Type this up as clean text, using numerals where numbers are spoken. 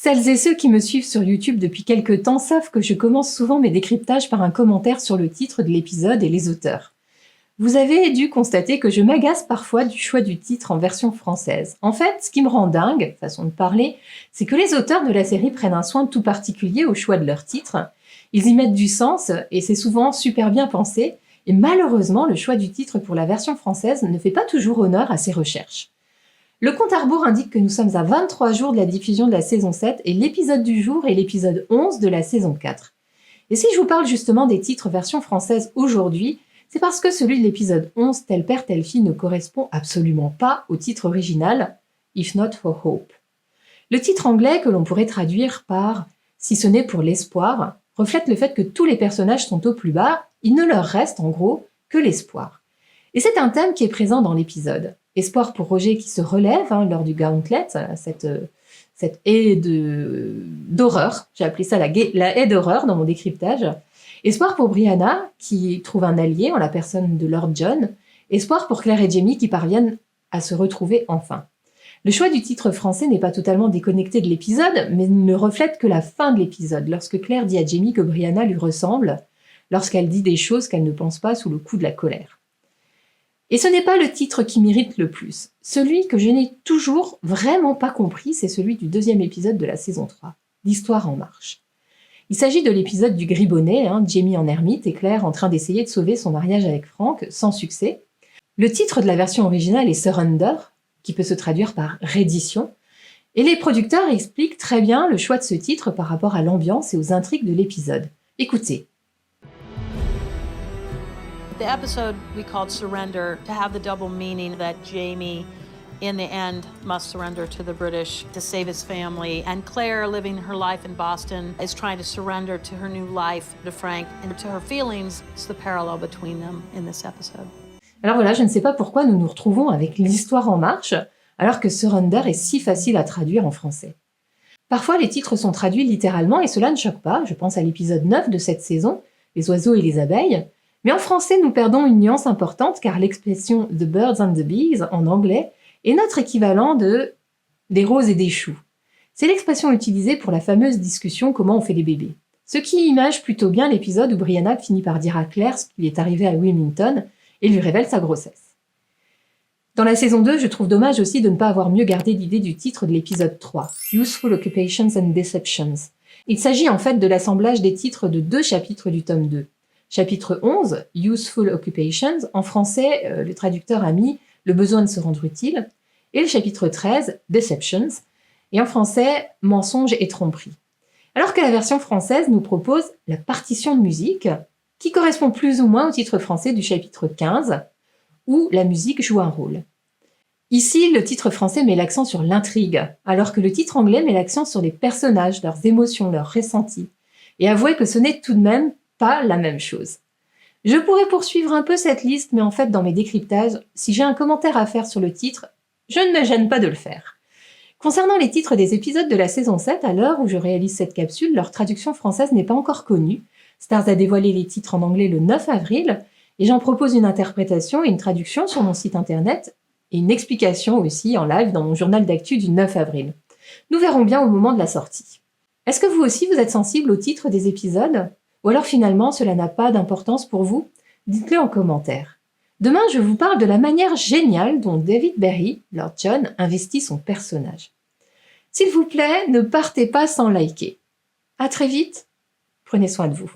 Celles et ceux qui me suivent sur YouTube depuis quelques temps savent que je commence souvent mes décryptages par un commentaire sur le titre de l'épisode et les auteurs. Vous avez dû constater que je m'agace parfois du choix du titre en version française. En fait, ce qui me rend dingue, façon de parler, c'est que les auteurs de la série prennent un soin tout particulier au choix de leur titre. Ils y mettent du sens et c'est souvent super bien pensé. Et malheureusement, le choix du titre pour la version française ne fait pas toujours honneur à ces recherches. Le compte à rebours indique que nous sommes à 23 jours de la diffusion de la saison 7 et l'épisode du jour est l'épisode 11 de la saison 4. Et si je vous parle justement des titres version française aujourd'hui, c'est parce que celui de l'épisode 11, Tel père, telle fille, ne correspond absolument pas au titre original, If Not for Hope. Le titre anglais, que l'on pourrait traduire par Si ce n'est pour l'espoir, reflète le fait que tous les personnages sont au plus bas, il ne leur reste en gros que l'espoir. Et c'est un thème qui est présent dans l'épisode. Espoir pour Roger qui se relève lors du gauntlet, cette haie d'horreur, j'ai appelé ça la haie d'horreur dans mon décryptage. Espoir pour Brianna qui trouve un allié en la personne de Lord John. Espoir pour Claire et Jamie qui parviennent à se retrouver enfin. Le choix du titre français n'est pas totalement déconnecté de l'épisode, mais ne reflète que la fin de l'épisode, lorsque Claire dit à Jamie que Brianna lui ressemble, lorsqu'elle dit des choses qu'elle ne pense pas sous le coup de la colère. Et ce n'est pas le titre qui m'irrite le plus. Celui que je n'ai toujours vraiment pas compris, c'est celui du deuxième épisode de la saison 3, l'Histoire en marche. Il s'agit de l'épisode du gris bonnet, Jamie en ermite et Claire en train d'essayer de sauver son mariage avec Frank, sans succès. Le titre de la version originale est Surrender, qui peut se traduire par reddition, et les producteurs expliquent très bien le choix de ce titre par rapport à l'ambiance et aux intrigues de l'épisode. Écoutez. The episode we called Surrender to have the double meaning that Jamie, in the end, must surrender to the British to save his family. And Claire, living her life in Boston, is trying to surrender to her new life to Frank and to her feelings. It's the parallel between them in this episode. Alors voilà, je ne sais pas pourquoi nous nous retrouvons avec l'Histoire en marche, alors que Surrender est si facile à traduire en français. Parfois, les titres sont traduits littéralement et cela ne choque pas. Je pense à l'épisode 9 de cette saison, Les oiseaux et les abeilles. Mais en français, nous perdons une nuance importante car l'expression « the birds and the bees » en anglais est notre équivalent de « des roses et des choux ». C'est l'expression utilisée pour la fameuse discussion « comment on fait des bébés ». Ce qui image plutôt bien l'épisode où Brianna finit par dire à Claire ce qui lui est arrivé à Wilmington et lui révèle sa grossesse. Dans la saison 2, je trouve dommage aussi de ne pas avoir mieux gardé l'idée du titre de l'épisode 3, « Useful Occupations and Deceptions ». Il s'agit en fait de l'assemblage des titres de 2 chapitres du tome 2. Chapitre 11, Useful Occupations, en français, le traducteur a mis « le besoin de se rendre utile », et le chapitre 13, Deceptions, et en français, Mensonges et tromperies. Alors que la version française nous propose la partition de musique, qui correspond plus ou moins au titre français du chapitre 15, où la musique joue un rôle. Ici, le titre français met l'accent sur l'intrigue, alors que le titre anglais met l'accent sur les personnages, leurs émotions, leurs ressentis. Et avouez que ce n'est tout de même pas la même chose. Je pourrais poursuivre un peu cette liste, mais en fait, dans mes décryptages, si j'ai un commentaire à faire sur le titre, je ne me gêne pas de le faire. Concernant les titres des épisodes de la saison 7, à l'heure où je réalise cette capsule, leur traduction française n'est pas encore connue. Stars a dévoilé les titres en anglais le 9 avril, et j'en propose une interprétation et une traduction sur mon site internet, et une explication aussi en live dans mon journal d'actu du 9 avril. Nous verrons bien au moment de la sortie. Est-ce que vous aussi vous êtes sensible au titre des épisodes ? Ou alors finalement, cela n'a pas d'importance pour vous? Dites-le en commentaire. Demain, je vous parle de la manière géniale dont David Berry, Lord John, investit son personnage. S'il vous plaît, ne partez pas sans liker. À très vite, prenez soin de vous.